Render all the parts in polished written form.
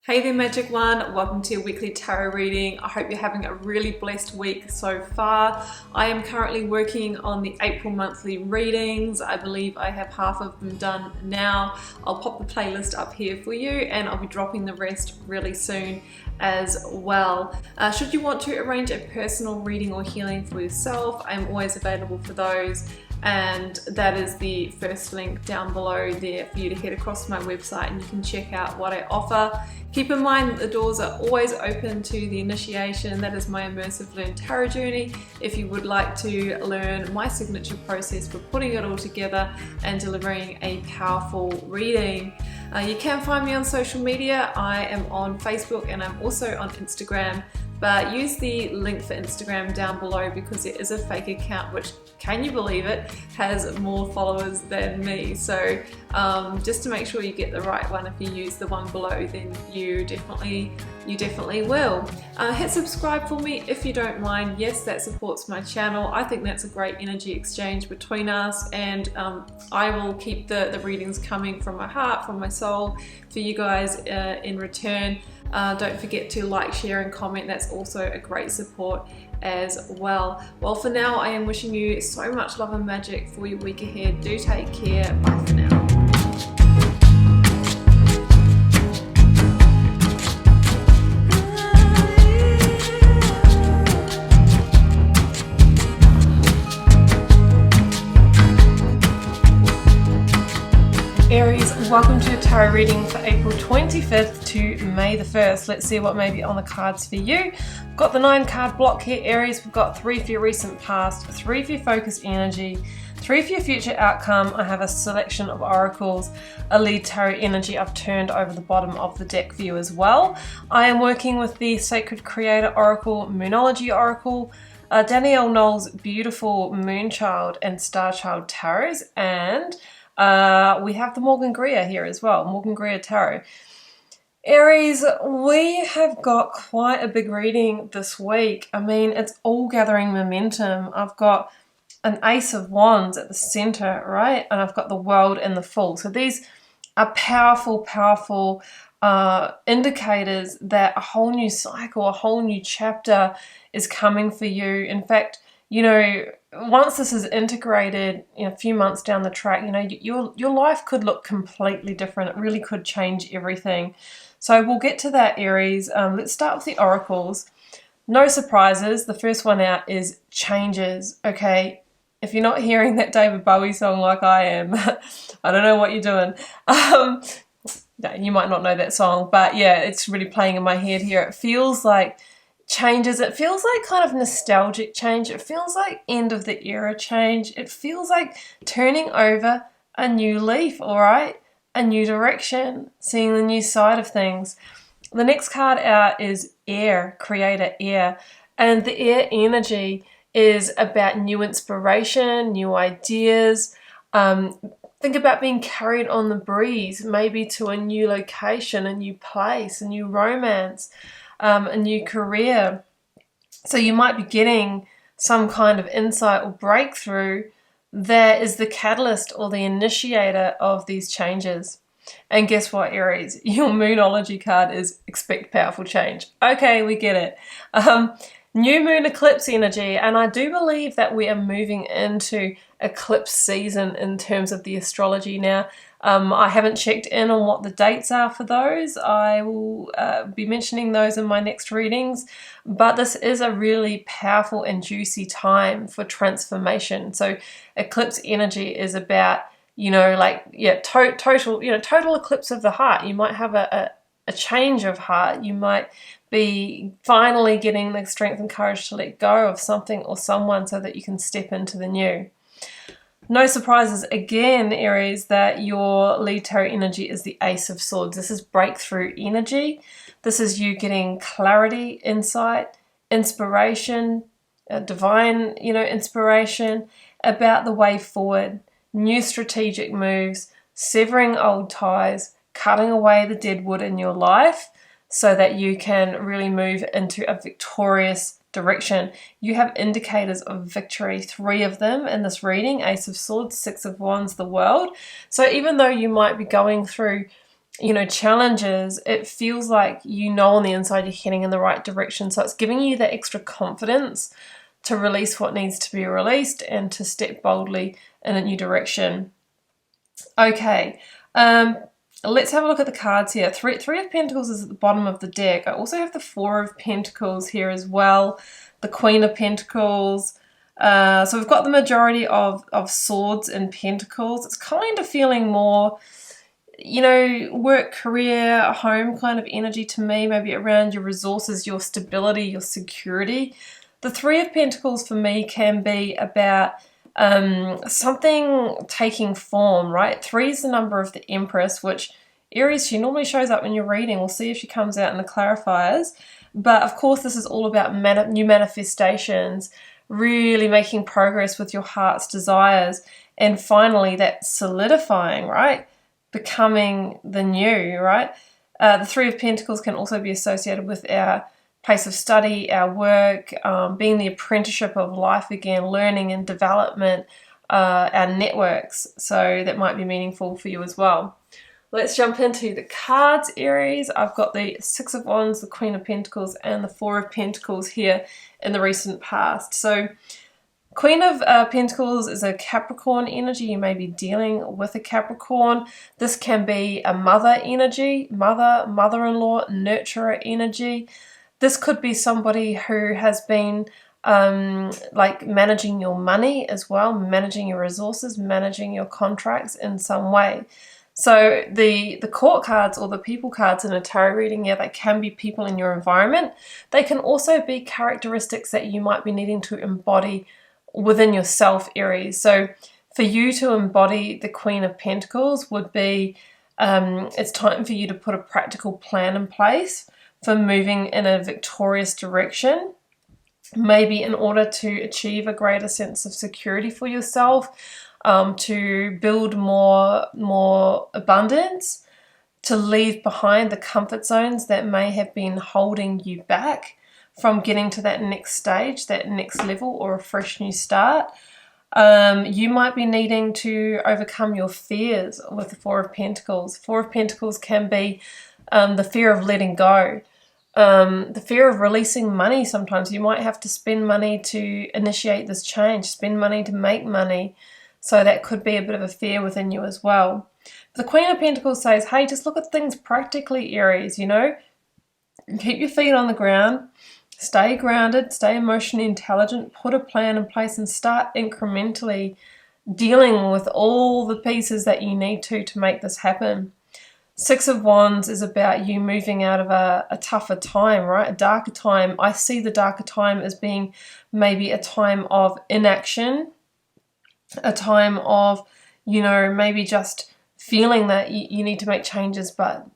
Hey there, Magic One. Welcome to your weekly tarot reading. I hope you're having a really blessed week so far. I am currently working on the April monthly readings. I believe I have half of them done now. I'll pop the playlist up here for you and I'll be dropping the rest really soon as well. Should you want to arrange a personal reading or healing for yourself, I'm always available for those. And that is the first link down below there for you to head across to my website and you can check out what I offer. Keep in mind that the doors are always open to the initiation. That is my immersive Learn Tarot journey. If you would like to learn my signature process for putting it all together and delivering a powerful reading. You can find me on social media. I am on Facebook and I'm also on Instagram. But use the link for Instagram down below because it is a fake account which, can you believe it, has more followers than me. So just to make sure you get the right one, if you use the one below, then you definitely will. Hit subscribe for me if you don't mind. Yes, that supports my channel. I think that's a great energy exchange between us, and I will keep the readings coming from my heart, from my soul, for you guys in return. Don't forget to like, share and comment. That's also a great support as well. Well, for now, I am wishing you so much love and magic for your week ahead. Do take care. Bye for now. Aries, welcome to a tarot reading for April 25th to May the 1st. Let's see what may be on the cards for you. We've got the 9 card block here, Aries. We've got 3 for your recent past, 3 for your focus energy, 3 for your future outcome. I have a selection of oracles, a lead tarot energy I've turned over the bottom of the deck for you as well. I am working with the Sacred Creator Oracle, Moonology Oracle, Danielle Knoll's beautiful Moonchild and Starchild tarots, and we have the Morgan Greer here as well, Morgan Greer Tarot. Aries, we have got quite a big reading this week. I mean, it's all gathering momentum. I've got an Ace of Wands at the center, right? And I've got the World and the Fool. So these are powerful indicators that a whole new cycle, a whole new chapter is coming for you. In fact, you know, once this is integrated, a few months down the track, your life could look completely different. It really could change everything. So we'll get to that, Aries. Let's start with the oracles. No surprises. The first one out is changes. Okay, if you're not hearing that David Bowie song like I am, I don't know what you're doing. You might not know that song, but yeah, it's really playing in my head here. It feels like changes. It feels like kind of nostalgic change. It feels like end of the era change. It feels like turning over a new leaf, all right? A new direction, seeing the new side of things. The next card out is Air, Creator Air. And the air energy is about new inspiration, new ideas. Think about being carried on the breeze, maybe to a new location, a new place, a new romance, a new career. So you might be getting some kind of insight or breakthrough that is the catalyst or the initiator of these changes. And guess what, Aries? Your Moonology card is expect powerful change. Okay, we get it. New moon eclipse energy, and I do believe that we are moving into eclipse season in terms of the astrology now. I haven't checked in on what the dates are for those. I will be mentioning those in my next readings, but this is a really powerful and time for transformation. So eclipse energy is about, total eclipse of the heart. You might have a change of heart. You might be finally getting the strength and courage to let go of something or someone so that you can step into the new. No surprises again, Aries, that your lead tarot energy is the Ace of Swords. This is breakthrough energy. This is you getting clarity, insight, inspiration, divine, inspiration about the way forward, new strategic moves, severing old ties, cutting away the dead wood in your life so that you can really move into a victorious direction. You have indicators of victory, 3 of them in this reading: Ace of Swords, 6 of Wands, the World. So even though you might be going through you know, challenges, it feels like you know on the inside you're heading in the right direction. So it's giving you that extra confidence to release what needs to be released and to step boldly in a new direction. Okay, let's have a look at the cards here. Three of Pentacles is at the bottom of the deck. I also have the Four of Pentacles here as well, the Queen of Pentacles. So we've got the majority of Swords and Pentacles. It's kind of feeling more, you know, work, career, home kind of energy to me, maybe around your resources, your stability, your security. The Three of Pentacles for me can be about something taking form, right? 3 is the number of the Empress, which Aries, she normally shows up in your reading. We'll see if she comes out in the clarifiers. But of course, this is all about new manifestations, really making progress with your heart's desires, and finally that solidifying, right? Becoming the new, right? The Three of Pentacles can also be associated with our place of study, our work, being the apprenticeship of life again, learning and development, our networks. So that might be meaningful for you as well. Let's jump into the cards, Aries. I've got the Six of Wands, the Queen of Pentacles, and the Four of Pentacles here in the recent past. So Queen of Pentacles is a Capricorn energy. You may be dealing with a Capricorn. This can be a mother energy, mother-in-law, nurturer energy. This could be somebody who has been like managing your money as well, managing your resources, managing your contracts in some way. So the court cards or the people cards in a tarot reading, yeah, they can be people in your environment. They can also be characteristics that you might be needing to embody within yourself, Aries. So for you to embody the Queen of Pentacles would be, it's time for you to put a practical plan in place for moving in a victorious direction, maybe in order to achieve a greater sense of security for yourself, to build more abundance, to leave behind the comfort zones that may have been holding you back from getting to that next stage, that next level, or a fresh new start. You might be needing to overcome your fears with the Four of Pentacles. Four of Pentacles can be the fear of letting go, the fear of releasing money. Sometimes you might have to spend money to initiate this change, spend money to make money. So that could be a bit of a fear within you as well. The Queen of Pentacles says, hey, just look at things practically, Aries, you know. Keep your feet on the ground, stay grounded, stay emotionally intelligent, put a plan in place and start incrementally dealing with all the pieces that you need to make this happen. Six of Wands is about you moving out of a tougher time, right? A darker time. I see the darker time as being maybe a time of inaction, a time of, you know, maybe just feeling that you need to make changes but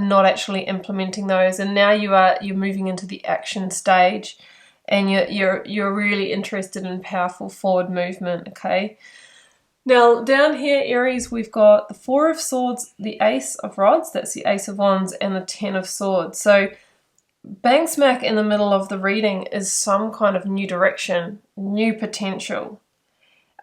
not actually implementing those. And now you're moving into the action stage, and you're really interested in powerful forward movement, okay? Now, down here, Aries, we've got the Four of Swords, the Ace of Rods, that's the Ace of Wands, and the Ten of Swords. So bang smack in the middle of the reading is some kind of new direction, new potential,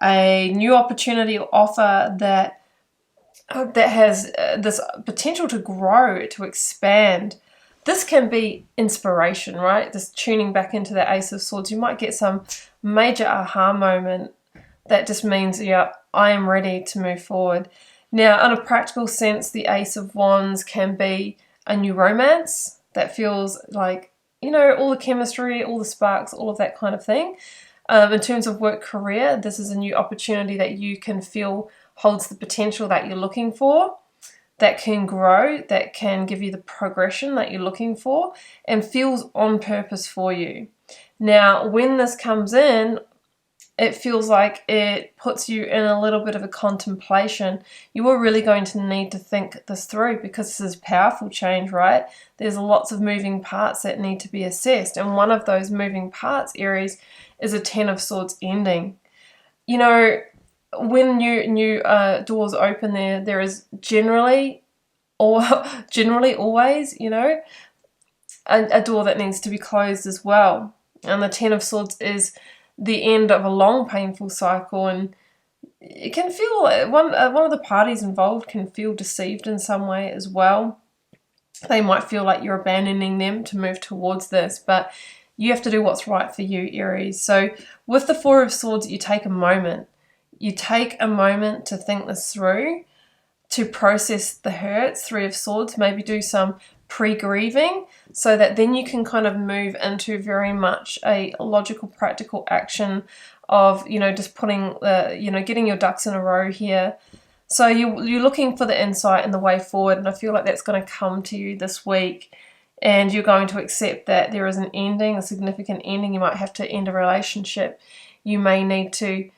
a new opportunity or offer that has this potential to grow, to expand. This can be inspiration, right? Just tuning back into the Ace of Swords. You might get some major aha moment that just means, yeah, I am ready to move forward. Now, in a practical sense, the Ace of Wands can be a new romance that feels like, you know, all the chemistry, all the sparks, all of that kind of thing. In terms of work career, this is a new opportunity that you can feel holds the potential that you're looking for, that can grow, that can give you the progression that you're looking for, and feels on purpose for you. Now, when this comes in, it feels like it puts you in a little bit of a contemplation. You are really going to need to think this through, because this is powerful change, right? There's lots of moving parts that need to be assessed. And one of those moving parts, Aries, is a Ten of Swords ending. You know, when new doors open, there is generally always, you know, a door that needs to be closed as well. And the Ten of Swords is the end of a long, painful cycle, and it can feel one of the parties involved can feel deceived in some way as well. They might feel like you're abandoning them to move towards this, but you have to do what's right for you, Aries. So with the Four of Swords, you take a moment. You take a moment to think this through, to process the hurts. Three of Swords, maybe do some pre-grieving so that then you can kind of move into very much a logical, practical action of, just putting the, getting your ducks in a row here. So you're looking for the insight and the way forward, and I feel like that's going to come to you this week, and you're going to accept that there is an ending, a significant ending. You might have to end a relationship. You may need to,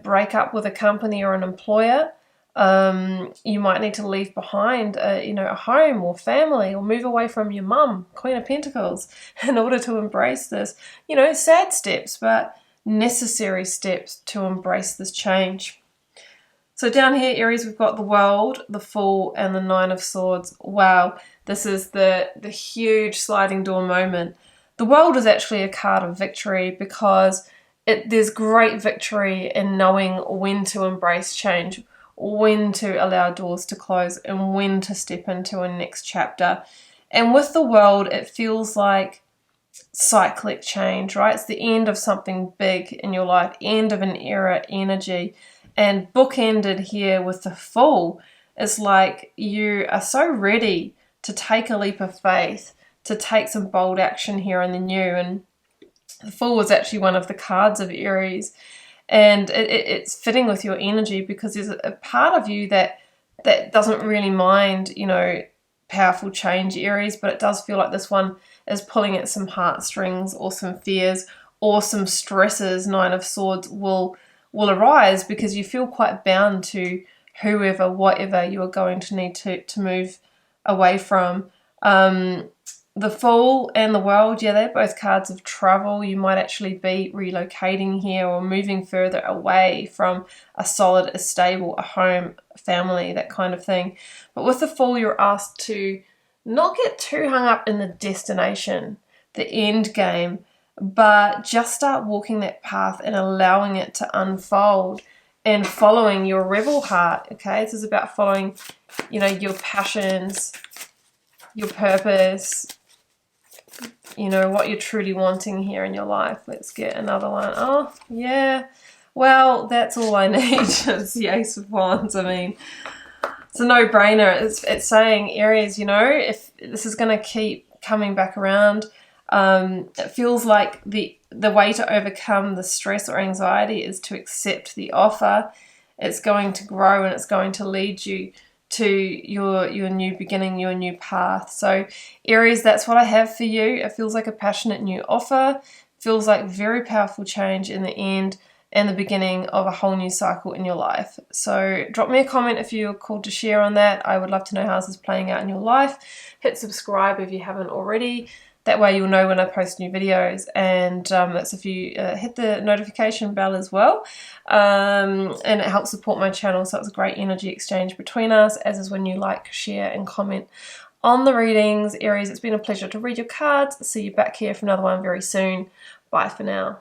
break up with a company or an employer. You might need to leave behind, a home or family, or move away from your mum, Queen of Pentacles, in order to embrace this. Sad steps, but necessary steps to embrace this change. So down here, Aries, we've got the World, the Fool, and the Nine of Swords. Wow, this is the huge sliding door moment. The World is actually a card of victory because there's great victory in knowing when to embrace change, when to allow doors to close, and when to step into a next chapter. And with the World, it feels like cyclic change, right? It's the end of something big in your life, end of an era energy. And bookended here with the Fool is like you are so ready to take a leap of faith, to take some bold action here in the new. And the Fool was actually one of the cards of Aries. And it's fitting with your energy because there's a part of you that doesn't really mind, powerful change, Aries, but it does feel like this one is pulling at some heartstrings or some fears or some stresses. Nine of Swords will arise because you feel quite bound to whoever, whatever you are going to need to move away from. The Fool and the World, yeah, they're both cards of travel. You might actually be relocating here or moving further away from a solid, a stable, a home, a family, that kind of thing. But with the Fool, you're asked to not get too hung up in the destination, the end game, but just start walking that path and allowing it to unfold and following your rebel heart, okay? This is about following, your passions, your purpose, what you're truly wanting here in your life. Let's get another one. Oh, yeah. Well, that's all I need. It's the Ace of Wands. I mean, it's a no-brainer. It's saying, Aries, if this is going to keep coming back around, it feels like the way to overcome the stress or anxiety is to accept the offer. It's going to grow and it's going to lead you to your new beginning, your new path. So Aries, that's what I have for you. It feels like a passionate new offer. It feels like very powerful change in the end and the beginning of a whole new cycle in your life. So drop me a comment if you're called to share on that. I would love to know how this is playing out in your life. Hit subscribe if you haven't already. That way you'll know when I post new videos, and that's if you hit the notification bell as well. And it helps support my channel, so it's a great energy exchange between us, as is when you like, share, and comment on the readings. Aries, it's been a pleasure to read your cards. See you back here for another one very soon. Bye for now.